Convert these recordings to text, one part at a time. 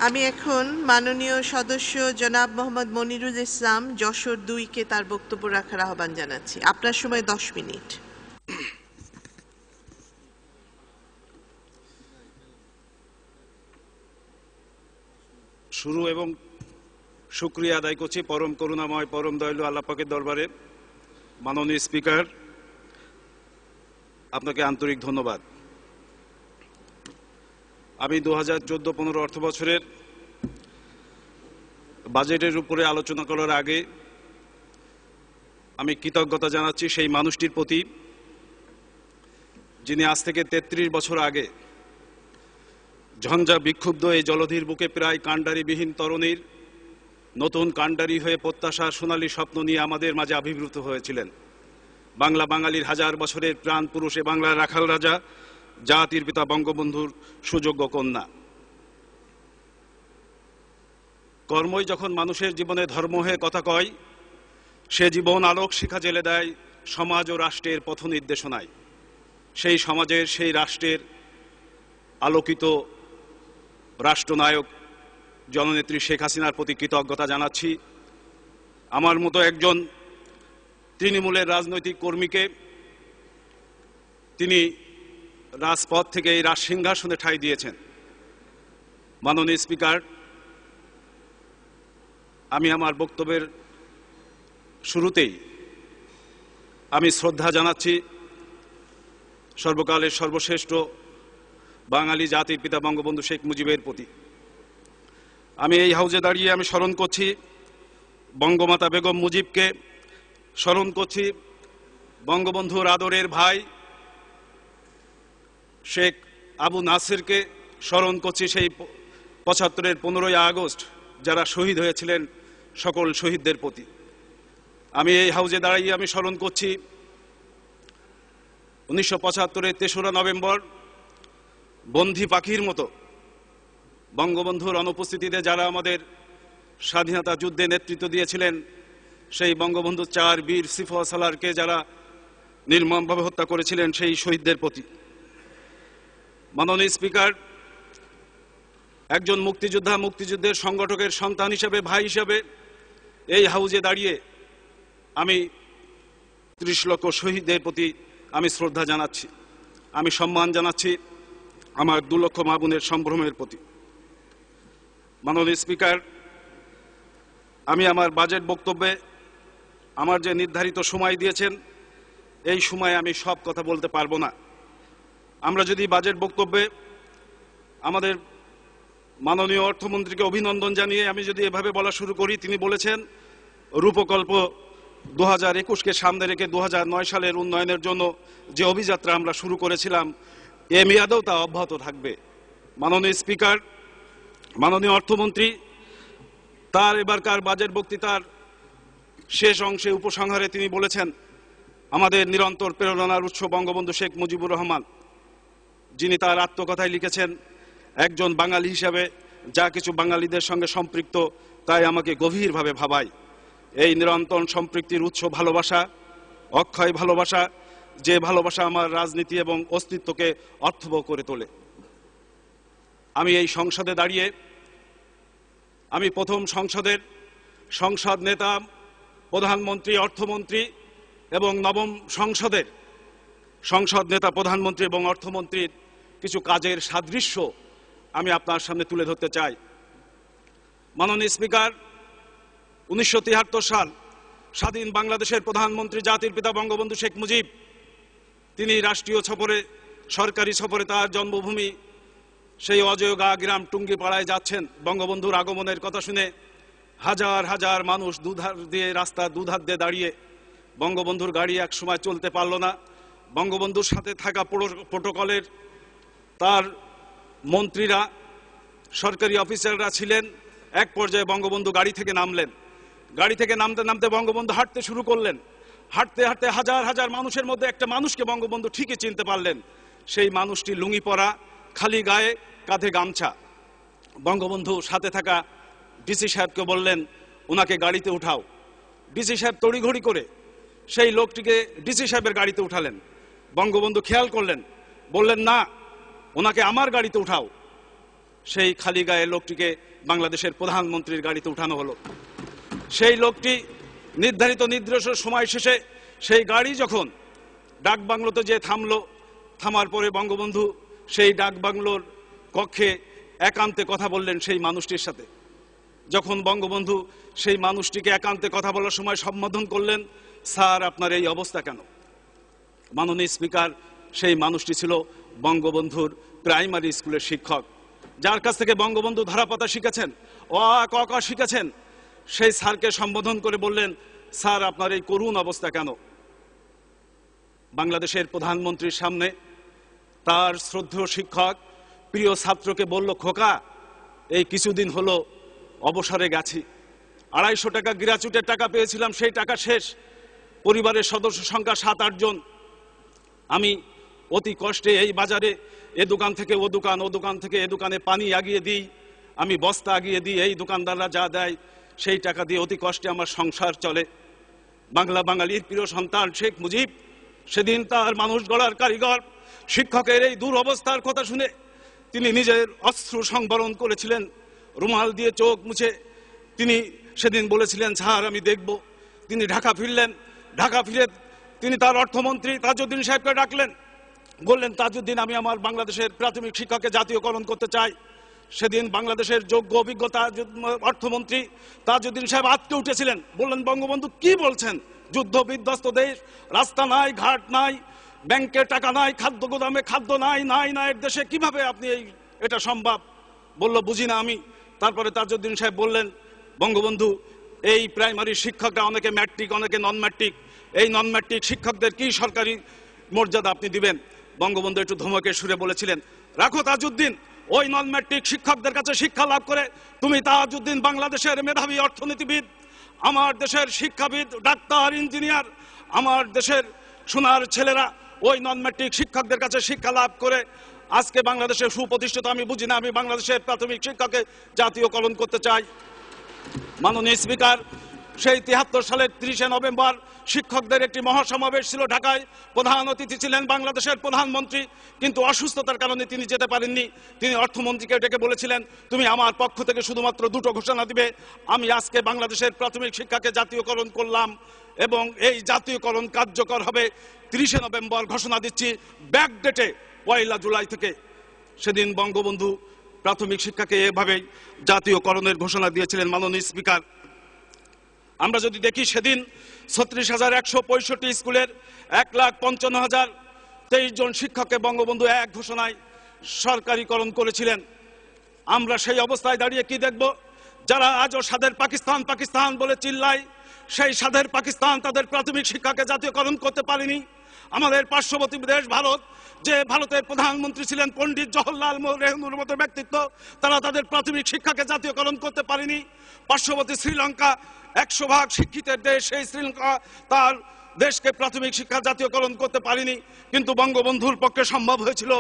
আমি এখন মাননীয় সদস্য জনাব মোহাম্মদ মনিরুল ইসলাম যশোর 2-কে তার বক্তব্য রাখার আহ্বান জানাচ্ছি। আপনার সময় 10 মিনিট। শুরু এবং শুকরিয়া আদায় করছি পরম করুণাময় পরম দয়ালু আল্লাহ পাকের দরবারে। মাননীয় স্পিকার, আপনাকে আন্তরিক ধন্যবাদ। আমি 2014-15 অর্থ বছরের বাজেটের উপরে আলোচনা করার আগে আমি কৃতজ্ঞতা জানাচ্ছি সেই মানুষটির প্রতি যিনি আজ থেকে 33 বছর আগে ঝঞ্ঝা বিক্ষুব্ধ এই জলধির বুকে প্রায় কাণ্ডারিবিহীন তরুণীর নতুন কাণ্ডারি হয়ে প্রত্যাশার সোনালী স্বপ্ন নিয়ে আমাদের মাঝে আবির্ভূত হয়েছিলেন। বাংলা বাঙালির হাজার বছরের প্রাণ পুরুষ এ বাংলার রাখাল রাজা, জাতির পিতা বঙ্গবন্ধুর সুযোগ্য কন্যা। কর্মই যখন মানুষের জীবনে ধর্ম হয়ে কথা কয়, সে জীবন আলোক শিখা জ্বেলে দেয় সমাজ ও রাষ্ট্রের পথ নির্দেশনায়। সেই সমাজের সেই রাষ্ট্রের আলোকিত রাষ্ট্রনায়ক জননেত্রী শেখ হাসিনার প্রতি কৃতজ্ঞতা জানাচ্ছি। আমার মতো একজন তৃণমূলের রাজনৈতিক কর্মীকে তিনি রাজপথ থেকে এই রাজসিংহাসনে ঠাঁই দিয়েছেন। মাননীয় স্পিকার, আমি আমার বক্তব্যের শুরুতেই আমি শ্রদ্ধা জানাচ্ছি সর্বকালের সর্বশ্রেষ্ঠ বাঙালি জাতির পিতা বঙ্গবন্ধু শেখ মুজিবের প্রতি। আমি এই হাউজে দাঁড়িয়ে আমি স্মরণ করছি বঙ্গমাতা বেগম মুজিবকে, স্মরণ করছি বঙ্গবন্ধুর আদরের ভাই শেখ আবু নাসিরকে, স্মরণ করছি সেই 75-এর 15ই আগস্ট যারা শহীদ হয়েছিলেন সকল শহীদদের প্রতি। আমি এই হাউজে দাঁড়িয়ে আমি স্মরণ করছি 1975-এর 3রা নভেম্বর বন্ধি পাখির মতো বঙ্গবন্ধুর অনুপস্থিতিতে যারা আমাদের স্বাধীনতা যুদ্ধে নেতৃত্ব দিয়েছিলেন, সেই বঙ্গবন্ধু 4 বীর সিফা সালারকে যারা নির্মমভাবে হত্যা করেছিলেন, সেই শহীদদের প্রতি। মাননীয় স্পিকার, একজন মুক্তিযোদ্ধা, মুক্তিযুদ্ধের সংগঠকের সন্তান হিসেবে, ভাই হিসেবে এই হাউজে দাঁড়িয়ে আমি 30 লক্ষ শহীদদের প্রতি আমি শ্রদ্ধা জানাচ্ছি, আমি সম্মান জানাচ্ছি আমার 2 লক্ষ মা বোনের সম্ভ্রমের প্রতি। মাননীয় স্পিকার, আমি আমার বাজেট বক্তব্যে আমার যে নির্ধারিত সময় দিয়েছেন, এই সময়ে আমি সব কথা বলতে পারবো না। আমরা যদি বাজেট বক্তব্যে আমাদের মাননীয় অর্থমন্ত্রীকে অভিনন্দন জানিয়ে আমি যদি এভাবে বলা শুরু করি, তিনি বলেছেন রূপকল্প 2021-কে সামনে রেখে 2009 সালের উন্নয়নের জন্য যে অভিযাত্রা আমরা শুরু করেছিলাম, এ মেয়াদেও তা অব্যাহত থাকবে। মাননীয় স্পিকার, মাননীয় অর্থমন্ত্রী তার এবারকার বাজেট বক্তৃতার শেষ অংশে উপসংহারে তিনি বলেছেন আমাদের নিরন্তর প্রেরণার উৎস বঙ্গবন্ধু শেখ মুজিবুর রহমান, যিনি তার আত্মকথায় লিখেছেন, একজন বাঙালি হিসাবে যা কিছু বাঙালিদের সঙ্গে সম্পৃক্ত তাই আমাকে গভীরভাবে ভাবায়। এই নিরন্তর সম্পৃক্তির উৎস ভালোবাসা, অক্ষয় ভালোবাসা, যে ভালোবাসা আমার রাজনীতি এবং অস্তিত্বকে অর্থবহ করে তোলে। আমি এই সংসদে দাঁড়িয়ে আমি প্রথম সংসদ নেতা, প্রধানমন্ত্রী, অর্থমন্ত্রী এবং নবম সংসদের সংসদ নেতা, প্রধানমন্ত্রী এবং অর্থমন্ত্রীর কিছু কাজের সাদৃশ্য আমি আপনার সামনে তুলে ধরতে চাই। মাননীয় স্পিকার, 1973 সাল স্বাধীন বাংলাদেশের প্রধানমন্ত্রী জাতির পিতা বঙ্গবন্ধু শেখ মুজিব, তিনি রাষ্ট্রীয় সফরে, সরকারি সফরে তার জন্মভূমি সেই অজয়গা গ্রাম টুঙ্গিপাড়ায় যাচ্ছেন। বঙ্গবন্ধুর আগমনের কথা শুনে হাজার হাজার মানুষ রাস্তা দুধার দিয়ে দাঁড়িয়ে, বঙ্গবন্ধুর গাড়ি এক সময় চলতে পারল না। বঙ্গবন্ধুর সাথে থাকা প্রোটোকলের তার মন্ত্রীরা, সরকারি অফিসাররা ছিলেন। এক পর্যায়ে বঙ্গবন্ধু গাড়ি থেকে নামলেন। গাড়ি থেকে নামতে নামতে বঙ্গবন্ধু হাঁটতে শুরু করলেন। হাঁটতে হাঁটতে হাজার হাজার মানুষের মধ্যে একটা মানুষকে বঙ্গবন্ধু ঠিকই চিনতে পারলেন। সেই মানুষটি লুঙ্গি পরা, খালি গায়ে, কাঁধে গামছা। বঙ্গবন্ধু সাথে থাকা ডিসি সাহেবকে বললেন ওনাকে গাড়িতে উঠাও। ডিসি সাহেব তড়িঘড়ি করে সেই লোকটিকে ডিসি সাহেবের গাড়িতে উঠালেন। বঙ্গবন্ধু খেয়াল করলেন, বললেন না, ওনাকে আমার গাড়িতে উঠাও। সেই খালি গায়ে লোকটিকে বাংলাদেশের প্রধানমন্ত্রীর গাড়িতে উঠানো হলো। সেই লোকটি নির্ধারিত নির্দিষ্ট সময় শেষে সেই গাড়ি যখন ডাকবাংলোতে যে থামলো, থামার পরে বঙ্গবন্ধু সেই ডাকবাংলোর কক্ষে একান্তে কথা বললেন সেই মানুষটির সাথে। যখন বঙ্গবন্ধু সেই মানুষটিকে একান্তে কথা বলার সময় সম্বোধন করলেন, স্যার আপনার এই অবস্থা কেন? মাননীয় স্পিকার, সেই মানুষটি ছিল বঙ্গবন্ধুর প্রাইমারি স্কুলের শিক্ষক, যার কাছ থেকে বঙ্গবন্ধু ধারাপাতা শিখেছেন, অ আ ক খ শিখেছেন। সেই স্যারকে সম্বোধন করে বললেন, স্যার আপনার এই করুণ অবস্থা কেন? বাংলাদেশের প্রধানমন্ত্রীর সামনে তার শ্রদ্ধেয় শিক্ষক প্রিয় ছাত্রকে বলল, খোকা এই কিছুদিন হলো অবসরে গেছি, 250 টাকা গ্র্যাচুইটের টাকা পেয়েছিলাম, সেই টাকা শেষ, পরিবারের সদস্য সংখ্যা 7-8 জন। আমি অতি কষ্টে এই বাজারে এ দোকান থেকে ও দোকান, ও দোকান থেকে এ দোকানে পানি আগিয়ে দিই, আমি বস্তা আগিয়ে দিই, এই দোকানদাররা যা দেয় সেই টাকা দিয়ে অতি কষ্টে আমার সংসার চলে। বাঙালির প্রিয় সন্তান শেখ মুজিব সেদিন তার মানুষ গড়ার কারিগর শিক্ষকের এই দুরবস্থার কথা শুনে তিনি নিজের অশ্রু সংবরণ করেছিলেন, রুমাল দিয়ে চোখ মুছে তিনি সেদিন বলেছিলেন, স্যার আমি দেখব। তিনি ঢাকা ফিরলেন। ঢাকা ফিরে তিনি তার অর্থমন্ত্রী তাজউদ্দিন সাহেবকে ডাকলেন, বললেন, তাজউদ্দিন আমি আমার বাংলাদেশের প্রাথমিক শিক্ষাকে জাতীয়করণ করতে চাই। সেদিন বাংলাদেশের যোগ্য অভিজ্ঞতা অর্থমন্ত্রী তাজউদ্দিন সাহেব আটকে উঠেছিলেন, বললেন, বঙ্গবন্ধু কি বলছেন? যুদ্ধ বিধ্বস্ত দেশ, রাস্তা নাই, ঘাট নাই, ব্যাংকে টাকা নাই, খাদ্য গোদামে খাদ্য নাই, এর দেশে কিভাবে আপনি এটা সম্ভব? বলল, বুঝি না আমি। তারপরে তাজউদ্দিন সাহেব বললেন, বঙ্গবন্ধু এই প্রাইমারি শিক্ষকরা অনেকে ম্যাট্রিক, অনেকে নন ম্যাট্রিক, এই নন ম্যাট্রিক শিক্ষকদের কি সরকারি মর্যাদা আপনি দিবেন? বঙ্গবন্ধু একটু ধমকে সুরে বলেছিলেন, রাখো তাজউদ্দিন, ওই নন ম্যাট্রিক শিক্ষকদের কাছে শিক্ষা লাভ করে তুমি তাজউদ্দিন বাংলাদেশের মেধাবী অর্থনীতিবিদ, আমার দেশের শিক্ষাবিদ, ডাক্তার, ইঞ্জিনিয়ার, আমার দেশের সোনার ছেলেরা ওই নন ম্যাট্রিক শিক্ষকদের কাছে শিক্ষা লাভ করে আজকে বাংলাদেশের সুপ্রতিষ্ঠিত। আমি বুঝি না, আমি বাংলাদেশের প্রাথমিক শিক্ষাকে জাতীয়করণ করতে চাই। মাননীয় স্পিকার, সেই 73 সালের 30 নভেম্বর শিক্ষকদের একটি মহাসমাবেশ ছিল ঢাকায়। প্রধান অতিথি ছিলেন বাংলাদেশের প্রধানমন্ত্রী, কিন্তু অসুস্থতার কারণে তিনি যেতে পারেননি। তিনি অর্থমন্ত্রীকে ডেকে বলেছিলেন, তুমি আমার পক্ষ থেকে শুধুমাত্র 2টো ঘোষণা দিবে। আমি আজকে বাংলাদেশের প্রাথমিক শিক্ষাকে জাতীয়করণ করলাম এবং এই জাতীয়করণ কার্যকর হবে 30 নভেম্বর, ঘোষণা দিচ্ছি ব্যাক ডেটে 1 জুলাই থেকে। সেদিন বঙ্গবন্ধু প্রাথমিক শিক্ষাকে এভাবেই জাতীয়করণের ঘোষণা দিয়েছিলেন। মাননীয় স্পিকার, আমরা যদি দেখি সেদিন 36,165 স্কুলের 1,55,023 জন শিক্ষককে বঙ্গবন্ধু এক ঘোষণায় সরকারিকরণ করেছিলেন। আমরা সেই অবস্থায় দাঁড়িয়ে কি দেখব? যারা আজও স্বাধীন পাকিস্তান পাকিস্তান বলে চিল্লায়, সেই স্বাধীন পাকিস্তান তাদের প্রাথমিক শিক্ষাকে জাতীয়করণ করতে পারেনি। আমাদের পার্শ্ববর্তী দেশ ভারত, যে ভারতের প্রধানমন্ত্রী ছিলেন পণ্ডিত জওহরলাল নেহরুর মতো ব্যক্তিত্ব, তারা তাদের প্রাথমিক শিক্ষাকে জাতীয়করণ করতে পারেনি। পার্শ্ববর্তী শ্রীলঙ্কা 100% শিক্ষিতের দেশ, সেই শ্রীলঙ্কা তার দেশকে প্রাথমিক শিক্ষা জাতীয়করণ করতে পারেনি। কিন্তু বঙ্গবন্ধুর পক্ষে সম্ভব হয়েছিল,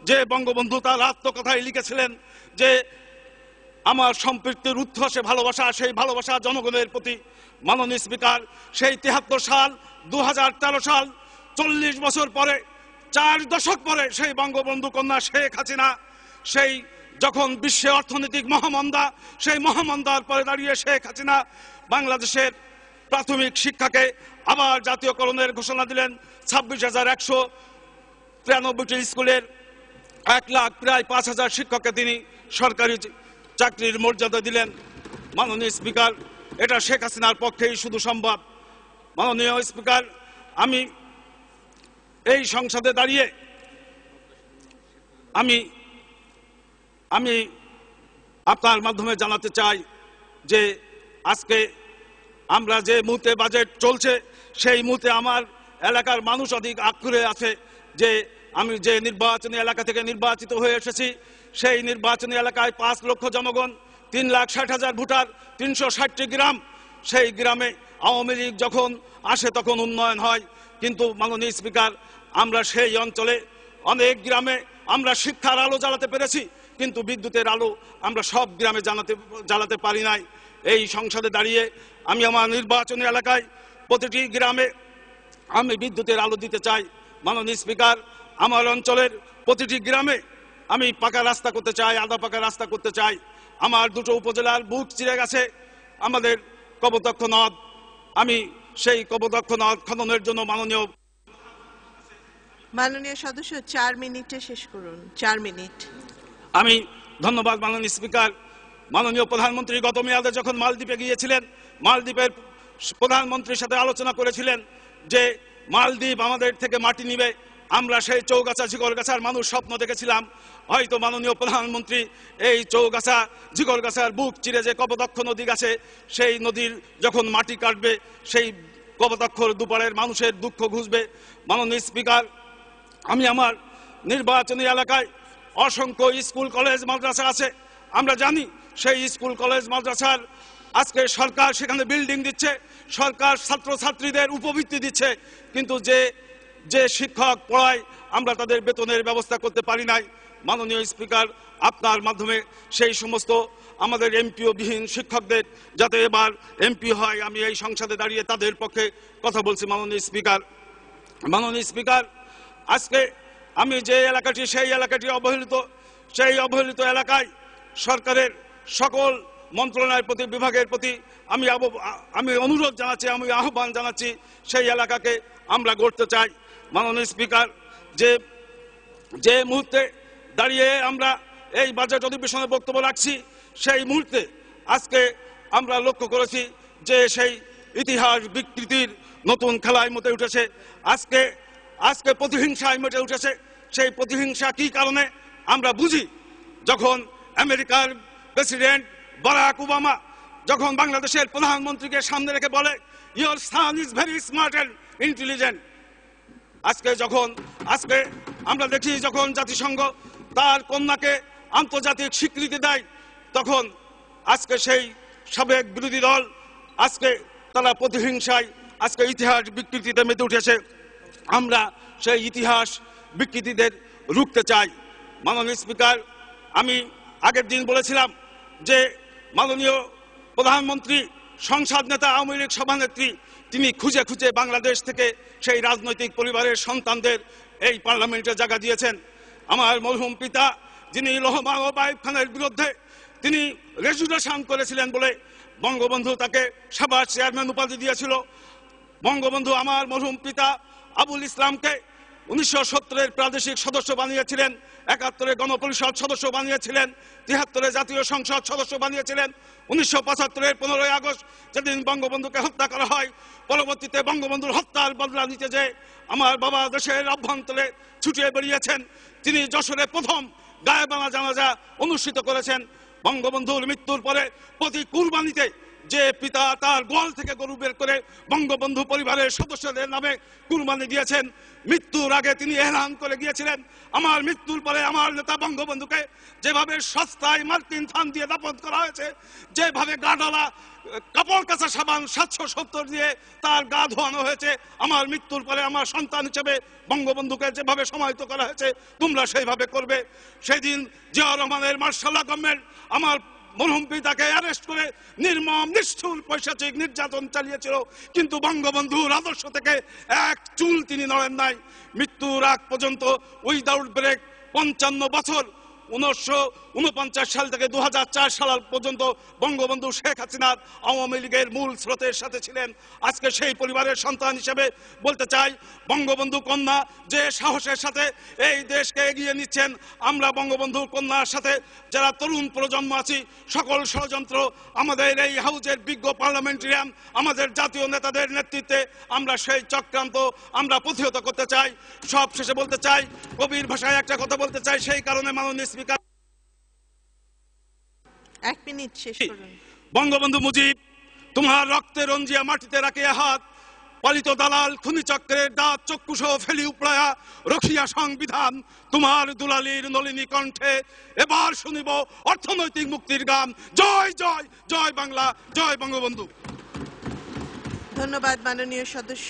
যে বঙ্গবন্ধু তার আত্মকথায় লিখেছিলেন যে আমার সম্পৃক্তির উচ্ছ্বাসে ভালোবাসা, সেই ভালোবাসা জনগণের প্রতি। মাননীয় স্পিকার, সেই 73 সাল, 2013 সাল, 40 বছর পরে, 4 দশক পরে সেই বঙ্গবন্ধু কন্যা শেখ হাসিনা, সেই যখন বিশ্বে অর্থনৈতিক মহামন্দা, সেই মহামন্দার পরে দাঁড়িয়ে শেখ হাসিনা বাংলাদেশের প্রাথমিক শিক্ষাকে আবার জাতীয়করণের ঘোষণা দিলেন। 26,193টি স্কুলের প্রায় 5,000 শিক্ষককে তিনি সরকারি চাকরির মর্যাদা দিলেন। মাননীয় স্পিকার, এটা শেখ হাসিনার পক্ষেই শুধু সম্ভব। মাননীয় স্পিকার, আমি এই সংসদে দাঁড়িয়ে আমি আপনার মাধ্যমে জানাতে চাই যে আজকে আমরা যে মুহূর্তে বাজেট চলছে, সেই মুহূর্তে আমার এলাকার মানুষ অধিক আগ্রহে আছে যে আমি যে নির্বাচনী এলাকা থেকে নির্বাচিত হয়ে এসেছি, সেই নির্বাচনী এলাকায় 5 লক্ষ জনগণ, 3,60,000 ভোটার, 360টি গ্রাম। সেই গ্রামে আওয়ামী লীগ যখন আসে তখন উন্নয়ন হয়, কিন্তু মাননীয় স্পিকার, আমরা সেই অঞ্চলে অনেক গ্রামে আমরা শিক্ষার আলো জ্বালাতে পেরেছি, কিন্তু বিদ্যুতের আলো আমরা সব গ্রামে জ্বালাতে পারি নাই। এই সংসদে দাঁড়িয়ে আমি আমার নির্বাচনী এলাকায় প্রতিটি গ্রামে আমি বিদ্যুতের আলো দিতে চাই। মাননীয় স্পিকার, আমার অঞ্চলের প্রতিটি গ্রামে আমি পাকা রাস্তা করতে চাই, আধা পাকা রাস্তা করতে চাই। আমার দুটো উপজেলার বুক চিরে গেছে আমাদের কপোতাক্ষ নদ। আমি সেই কপোতাক্ষ নদ খননের জন্য মাননীয় সদস্য 4 মিনিটে শেষ করুন। 4 মিনিট। আমি ধন্যবাদ মাননীয় স্পিকার। মাননীয় প্রধানমন্ত্রী গত মেয়াদে যখন মালদ্বীপে গিয়েছিলেন, মালদ্বীপের প্রধানমন্ত্রীর সাথে আলোচনা করেছিলেন যে মালদ্বীপ আমাদের থেকে মাটি নিবে। আমরা সেই চৌগাছা ঝিগরগাছার মানুষ স্বপ্ন দেখেছিলাম, হয়তো মাননীয় প্রধানমন্ত্রী এই চৌগাছা ঝিগরগাছার বুক চিরে যে কপোতাক্ষ নদী গেছে, সেই নদীর যখন মাটি কাটবে সেই কপোতাক্ষর দুপারের মানুষের দুঃখ ঘুষবে। মাননীয় স্পিকার, আমি আমার নির্বাচনী এলাকায় অসংখ্য স্কুল কলেজ মাদ্রাসা আছে। আমরা জানি সেই স্কুল কলেজ মাদ্রাসার আজকে সরকার সেখানে বিল্ডিং দিচ্ছে, সরকার ছাত্রছাত্রীদের উপবৃত্তি দিচ্ছে, কিন্তু যে শিক্ষক পড়ায় আমরা তাদের বেতনের ব্যবস্থা করতে পারি নাই। মাননীয় স্পিকার, আপনার মাধ্যমে সেই সমস্ত আমাদের এমপিও বিহীন শিক্ষকদের যাতে এবার এমপি হয়, আমি এই সংসদে দাঁড়িয়ে তাদের পক্ষে কথা বলছি। মাননীয় স্পিকার, আজকে আমি যে এলাকাটি সেই এলাকাটি অবহেলিত, সেই অবহেলিত এলাকায় সরকারের সকল মন্ত্রণালয়ের প্রতি, বিভাগের প্রতি আমি অনুরোধ জানাচ্ছি, আমি আহ্বান জানাচ্ছি, সেই এলাকাকে আমরা গড়তে চাই। মাননীয় স্পিকার, যে মুহূর্তে দাঁড়িয়ে আমরা এই বাজেট অধিবেশনে বক্তব্য রাখছি, সেই মুহূর্তে আজকে আমরা লক্ষ্য করেছি যে সেই ইতিহাস বিকৃতির নতুন খেলায় মেতে উঠেছে। আজকে প্রতিহিংসায় মেতে উঠেছে। সেই প্রতিহিংসা কি কারণে আমরা বুঝি। যখন আমেরিকার প্রেসিডেন্ট বারাক ওবামা যখন বাংলাদেশের প্রধানমন্ত্রীকে সামনে রেখে বলে, your son is very smart and intelligent. আজকে আমরা দেখি যখন জাতিসংঘ তার কন্যাকে আন্তর্জাতিক স্বীকৃতি দেয়, তখন আজকে সেই সাবেক বিরোধী দল আজকে তারা প্রতিহিংসায় আজকে ইতিহাস বিকৃতিতে মেতে উঠেছে। আমরা সেই ইতিহাস বিকৃতিদের রুখতে চাই। মাননীয় স্পিকার, আমি আগের দিন বলেছিলাম যে মাননীয় প্রধানমন্ত্রী, সংসদ নেতা, আওয়ামী লীগ সভানেত্রী, তিনি খুঁজে খুঁজে বাংলাদেশ থেকে সেই রাজনৈতিক পরিবারের সন্তানদের এই পার্লামেন্টে জায়গা দিয়েছেন। আমার মরহুম পিতা, যিনি লোহমান ও আইয়ুব খানের বিরুদ্ধে তিনি রেজুলেশন করেছিলেন বলে বঙ্গবন্ধু তাকে সাভার চেয়ারম্যান উপাধি দিয়েছিল। বঙ্গবন্ধু আমার মরহুম পিতা আবুল ইসলামকে 1970-এর প্রাদেশিক সদস্য বানিয়েছিলেন, 71-এ গণপরিষদ সদস্য বানিয়েছিলেন, 73-এ জাতীয় সংসদ সদস্য বানিয়েছিলেন। 1975-এর 15ই আগস্ট যেদিন বঙ্গবন্ধুকে হত্যা করা হয়, পরবর্তীতে বঙ্গবন্ধুর হত্যার বদলা নিতে যে আমার বাবা দেশের অভ্যন্তরে ছুটিয়ে বেরিয়েছেন। তিনি যশোরে প্রথম গায়েবানা জানাজা অনুষ্ঠিত করেছেন। বঙ্গবন্ধুর মৃত্যুর পরে প্রতি কুরবানিতে যে পিতা তার গোয়াল থেকে গরু বের করে বঙ্গবন্ধু পরিবারের সদস্যদের নামে কুরবানি দিয়েছেন, মৃত্যুর আগে তিনি এলান করে গিয়েছিলেন, আমার মৃত্যুর পরে আমার নেতা বঙ্গবন্ধুকে যেভাবে সস্তায় মার্কিন থান দিয়ে দাপন করা হয়েছে, যেভাবে গাডালা কাপড় কাচা সাবান 770 দিয়ে তার গা ধোয়ানো হয়েছে, আমার মৃত্যুর পরে আমার সন্তান হিসেবে বঙ্গবন্ধুকে যেভাবে সমাহিত করা হয়েছে, তোমরা সেইভাবে করবে। সেদিন জিয়াউর রহমানের মার্শাল ল গভর্নমেন্ট আমার মরহুম পিতাকে অ্যারেস্ট করে নির্মম নিষ্ঠুর পৈশাচিক নির্যাতন চালিয়েছিল, কিন্তু বঙ্গবন্ধুর আদর্শ থেকে এক চুল তিনি নড়েন নাই। মৃত্যুর আগ পর্যন্ত উইদাউট ব্রেক 55 বছর 1949 সাল থেকে 2004 সাল পর্যন্ত বঙ্গবন্ধু শেখ হাসিনার আওয়ামী লীগের মূল স্রোতের সাথে ছিলেন। আজকে সেই পরিবারের সন্তান হিসেবে বলতে চাই, বঙ্গবন্ধু কন্যা যে সাহসের সাথে এই দেশকে এগিয়ে নিচ্ছেন, আমরা বঙ্গবন্ধু কন্যার সাথে যারা তরুণ প্রজন্ম আছি, সকল ষড়যন্ত্র আমাদের এই হাউজের বিজ্ঞ পার্লামেন্টারিয়ান, আমাদের জাতীয় নেতাদের নেতৃত্বে আমরা সেই চক্রান্ত আমরা প্রতিহত করতে চাই। সব শেষে বলতে চাই, কবির ভাষায় একটা কথা বলতে চাই, সেই কারণে মাননীয় স্পিকার, 1 মিনিট শেষ করুন। বঙ্গবন্ধু মুজিব, তোমার রক্তে রঞ্জিয়া মাটিতে রাখে হাত, পালিত দালাল খুনি চক্রের দাঁত চক্ষুসহ ফেলি উপড়ায়া রখিয়া সংবিধান, তোমার দুলালির নলিনী কণ্ঠে এবার শুনিব অর্থনৈতিক মুক্তির গান। জয় জয় জয় বাংলা, জয় বঙ্গবন্ধু। ধন্যবাদ মাননীয় সদস্য।